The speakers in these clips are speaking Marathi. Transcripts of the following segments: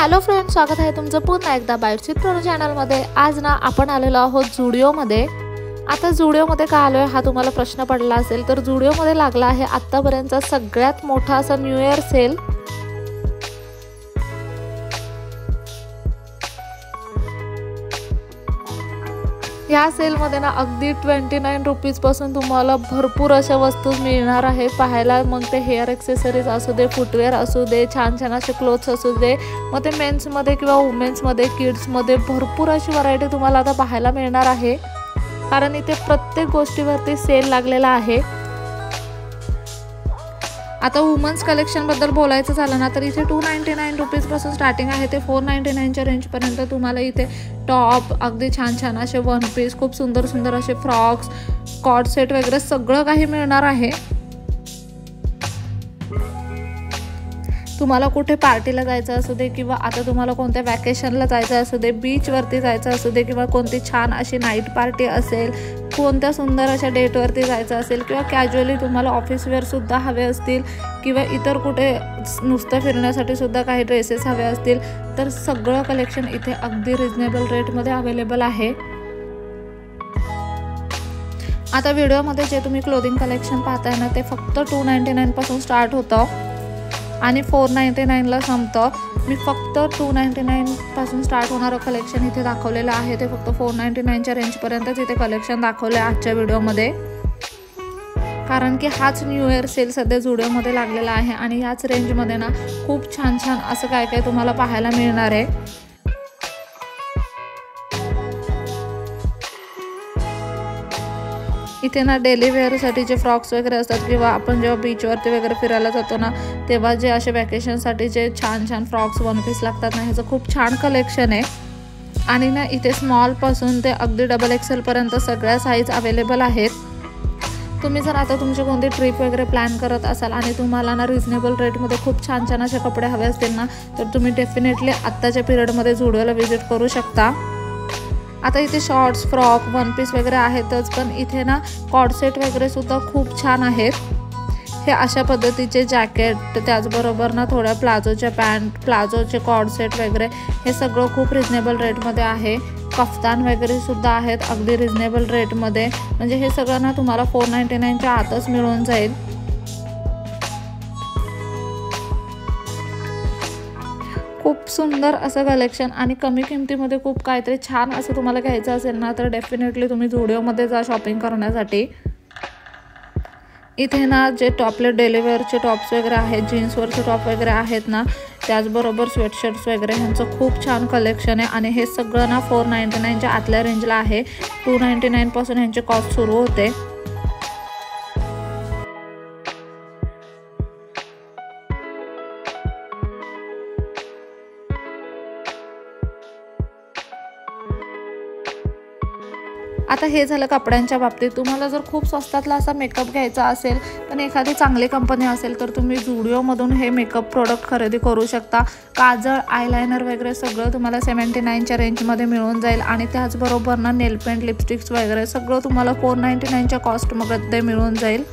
हॅलो फ्रेंड्स, स्वागत आहे तुमचं पुन्हा एकदा बाईट्स विथ प्रणू चॅनलमध्ये। आज ना आपण आलेलो आहोत झुडिओमध्ये। आता झुडिओमध्ये का आलोय हा तुम्हाला प्रश्न पडला असेल, तर झुडिओमध्ये लागला आहे आतापर्यंतचा सगळ्यात मोठा असा न्यू इयर सेल। या सेलमध्ये ना अगदी 29 रुपीज पासून तुम्हाला भरपूर अशा वस्तू मिळणार आहे पाहायला। मग ते हेअर एक्सेसरीज असू दे, फुटवेअर असू दे, छान छान असे क्लोथ्स असू दे, मग ते मेन्समध्ये किंवा वुमेन्समध्ये, किड्समध्ये भरपूर अशी व्हरायटी तुम्हाला आता पाहायला मिळणार आहे, कारण इथे प्रत्येक गोष्टीवरती सेल लागलेला आहे। आता वुमन्स कलेक्शन बद्दल बोलायचं झालं ना, तर इथे 299 रुपीज पासून स्टार्टिंग आहे ते 499 च्या रेंज पर्यंत तुम्हाला इथे टॉप, अगदी छान छान असे वन पीस, खूप सुंदर सुंदर असे फ्रॉक्स, कॉर्ड सेट वगैरे सगळं काही मिळणार आहे। तुम्हाला कुठे पार्टीला जायचं असू दे, किंवा आता तुम्हाला कोणत्या वॅकेशनला जायचं असू दे, बीचवरती जायचं असू दे, किंवा कोणती छान अशी नाईट पार्टी असेल, कोणत्या सुंदर अशा डेटवरती जायचं असेल, किंवा कॅज्युअली तुम्हाला ऑफिस वेअरसुद्धा हवे असतील, किंवा इतर कुठे नुसतं फिरण्यासाठी सुद्धा काही ड्रेसेस हवे असतील, तर सगळं कलेक्शन इथे अगदी रिजनेबल रेटमध्ये अवेलेबल आहे। आता व्हिडिओमध्ये जे तुम्ही क्लोथिंग कलेक्शन पाहताय ना, ते फक्त 299 पासून स्टार्ट होतं आणि 499 ला संपतं। मी फक्त 299 पासून स्टार्ट होणारं कलेक्शन इथे दाखवलेलं आहे, ते फक्त 499 च्या रेंजपर्यंतच इथे कलेक्शन दाखवलं आहे आजच्या व्हिडिओमध्ये, कारण की हाच न्यू इयर सेल सध्या झुडिओमध्ये लागलेला आहे आणि याच रेंजमध्ये ना खूप छान छान असं काय काय तुम्हाला पाहायला मिळणार आहे। इथे ना डेली वेअरसाठी जे फ्रॉक्स वगैरे असतात, किंवा आपण जेव्हा बीचवरती वगैरे फिरायला जातो ना, तेव्हा जे असे वॅकेशनसाठी जे छान छान फ्रॉक्स वन पीस लागतात ना, ह्याचं खूप छान कलेक्शन आहे। आणि ना इथे स्मॉलपासून ते अगदी XXL पर्यंत सगळ्या साईज अवेलेबल आहेत। तुम्ही जर आता तुमची कोणती ट्रिप वगैरे प्लॅन करत असाल आणि तुम्हाला ना रिजनेबल रेटमध्ये खूप छान छान असे कपडे हवे असतील ना, तर तुम्ही डेफिनेटली आत्ताच्या पिरियडमध्ये झुडिओला व्हिजिट करू शकता। आता इथे शॉर्ट्स, फ्रॉक, वन पीस वगैरे आहेतच, पण इथे ना कॉर्ड सेट वगैरे सुद्धा खूप छान आहेत। हे अशा पद्धतीचे जॅकेट, त्याचबरोबर ना थोड्या प्लाझोच्या पॅन्ट, प्लाझोचे कॉर्ड सेट वगैरे, हे सगळं खूप रिजनेबल रेटमध्ये आहे। कफ्तान वगैरे सुद्धा आहेत अगदी रिजनेबल रेटमध्ये, म्हणजे हे सगळं ना तुम्हाला 499 च्या आतच मिळून जाईल। खूप सुंदर असं कलेक्शन आणि कमी किमतीमध्ये खूप काहीतरी छान असं तुम्हाला घ्यायचं असेल ना, तर डेफिनेटली तुम्ही झुडिओमध्ये जा शॉपिंग करण्यासाठी। इथे ना जे टॉपले डेली वेअरचे टॉप्स वगैरे आहेत, जीन्सवरचे टॉप वगैरे आहेत ना, त्याचबरोबर स्वेटशर्ट्स वगैरे, ह्यांचं खूप छान कलेक्शन आहे आणि हे सगळं ना 499 च्या आतल्या रेंजला आहे। 299 पासून ह्यांचे कॉस्ट सुरू होते। आता हे झालं कपड्यांच्या बाबतीत। तुम्हाला जर खूप स्वस्तातला असा मेकअप घ्यायचा असेल, पण एखादी चांगली कंपनी असेल, तर तुम्ही झुडिओमधून हे मेकअप प्रोडक्ट खरेदी करू शकता। काजळ, आयलायनर वगैरे सगळं तुम्हाला 79 च्या रेंजमध्ये मिळून जाईल आणि त्याचबरोबर ना नेल पेंट, लिपस्टिक्स वगैरे सगळं तुम्हाला 499 च्या कॉस्टमध्ये मिळून जाईल।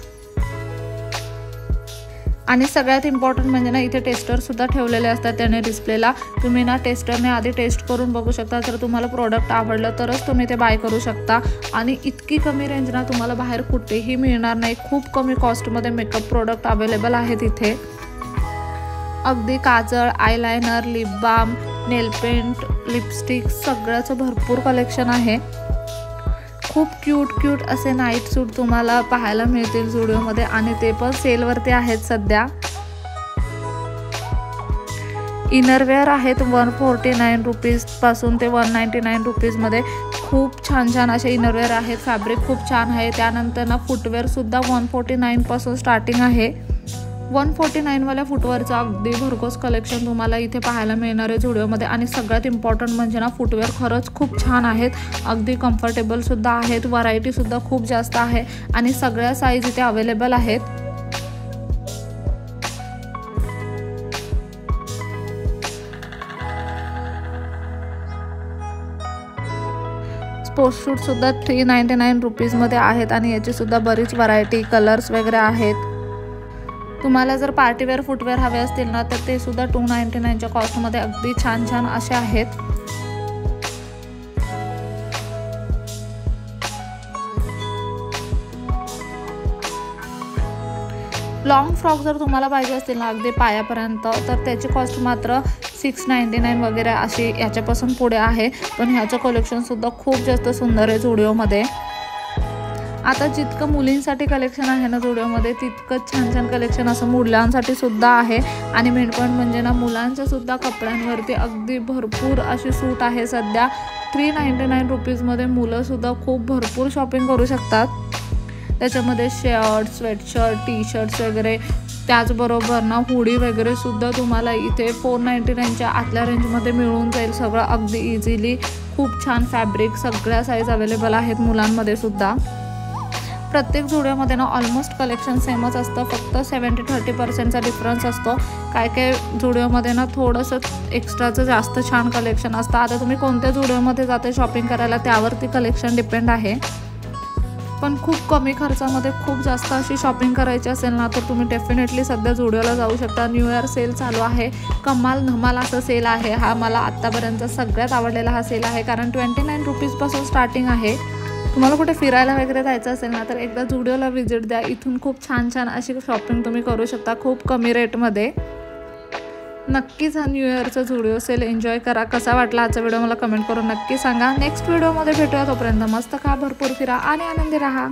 आणि सगळ्यात इम्पॉर्टंट म्हणजे ना इथे टेस्टरसुद्धा ठेवलेले असतात त्याने डिस्प्लेला। तुम्ही ना टेस्टरने आधी टेस्ट करून बघू शकता, जर तुम्हाला प्रोडक्ट आवडलं तरच तुम्ही ते बाय करू शकता। आणि इतकी कमी रेंज ना तुम्हाला बाहेर कुठेही मिळणार नाही। खूप कमी कॉस्टमध्ये मेकअप प्रोडक्ट अवेलेबल आहेत इथे। अगदी काजळ, आयलायनर, लिप बाम, नेल पेंट, लिपस्टिक सगळ्याचं भरपूर कलेक्शन आहे। खूप क्यूट असे नाईट सूट तुम्हाला पाहायला मिळतील झुडिओमध्ये, आणि ते पण सेलवरती आहेत सध्या। इनरवेअर आहेत 149 रुपीज पासून ते 199 रुपीजमध्ये। खूप छान छान असे इनरवेअर आहेत, फॅब्रिक खूप छान आहे। त्यानंतर ना फुटवेअर सुद्धा 149 पासून स्टार्टिंग आहे। 149 वाल्या फुटवेअरचं अगदी भरघोस कलेक्शन तुम्हाला इथे पाहायला मिळणार आहे झुडिओमध्ये। आणि सगळ्यात इम्पॉर्टंट म्हणजे ना फुटवेअर खरंच खूप छान आहेत, अगदी कम्फर्टेबलसुद्धा आहेत, व्हरायटीसुद्धा खूप जास्त आहे आणि सगळ्या साईज इथे अवेलेबल आहेत। स्पोर्ट्स शूटसुद्धा 399 रुपीजमध्ये आहेत आणि याची सुद्धा बरीच व्हरायटी, कलर्स वगैरे आहेत। तुम्हाला जर पार्टीवेअर फुटवेअर हवे असतील ना तर ते सुद्धा 299च्या कॉस्टमध्ये अगदी छान छान असे आहेत. लॉंग फ्रॉक जर तुम्हाला पाहिजे असतील ना अगदी पायापर्यंत तर त्याची कॉस्ट मात्र 699 वगैरे अशी याच्यापासून पुढे आहे. पण ह्याचं कलेक्शनसुद्धा खूप जास्त सुंदर आहे झुडिओमध्ये. आता जितकं मुलींसाठी कलेक्शन आहे ना झुडिओमध्ये तितकंच छान छान कलेक्शन असं मुलांसाठी सुद्धा आहे. आणि मेन पॉईंट म्हणजे ना मुलांच्या सुद्धा कपड्यांवरती अगदी भरपूर अशी सूट आहे. सध्या 399 रुपीजमध्ये मुलंसुद्धा खूप भरपूर शॉपिंग करू शकतात. त्याच्यामध्ये शर्ट, स्वेटशर्ट, टी शर्ट्स वगैरे, त्याचबरोबर ना हुडी वगैरे सुद्धा तुम्हाला इथे 499च्या आतल्या रेंजमध्ये मिळून जाईल. सगळं अगदी इझिली. खूप छान फॅब्रिक, सगळ्या साईज अवेलेबल आहेत मुलांमध्ये सुद्धा. प्रत्येक झुडिओमध्ये ना ऑलमोस्ट कलेक्शन सेमच असतं, फक्त 70-30%चा डिफरन्स असतो. काय काय झुडिओमध्ये ना थोडंसं एक्स्ट्राचं जास्त छान कलेक्शन असतं. आता तुम्ही कोणत्या झुडिओमध्ये जाते शॉपिंग करायला त्यावरती कलेक्शन डिपेंड आहे. पण खूप कमी खर्चामध्ये खूप जास्त अशी शॉपिंग करायची असेल ना तर तुम्ही डेफिनेटली सध्या झुडिओला जाऊ शकता. न्यू इयर सेल चालू आहे. कमाल धमाल असा सेल आहे हा. मला आत्तापर्यंत सगळ्यात आवडलेला हा सेल आहे, कारण 29 रुपीजपासून स्टार्टिंग आहे. तुम्हाला कुठे फिरायला वगैरे जायचं असेल ना तर एकदा झुडिओला व्हिजिट द्या. इथून खूप छान छान अशी शॉपिंग तुम्ही करू शकता खूप कमी रेटमध्ये. नक्कीच हा न्यू इयरचा झुडिओ सेल एन्जॉय करा. कसा वाटला आजचा व्हिडिओ मला कमेंट करून नक्की सांगा. नेक्स्ट व्हिडिओमध्ये भेटूया. तोपर्यंत मस्त खा, भरपूर फिरा आणि आनंदी राहा.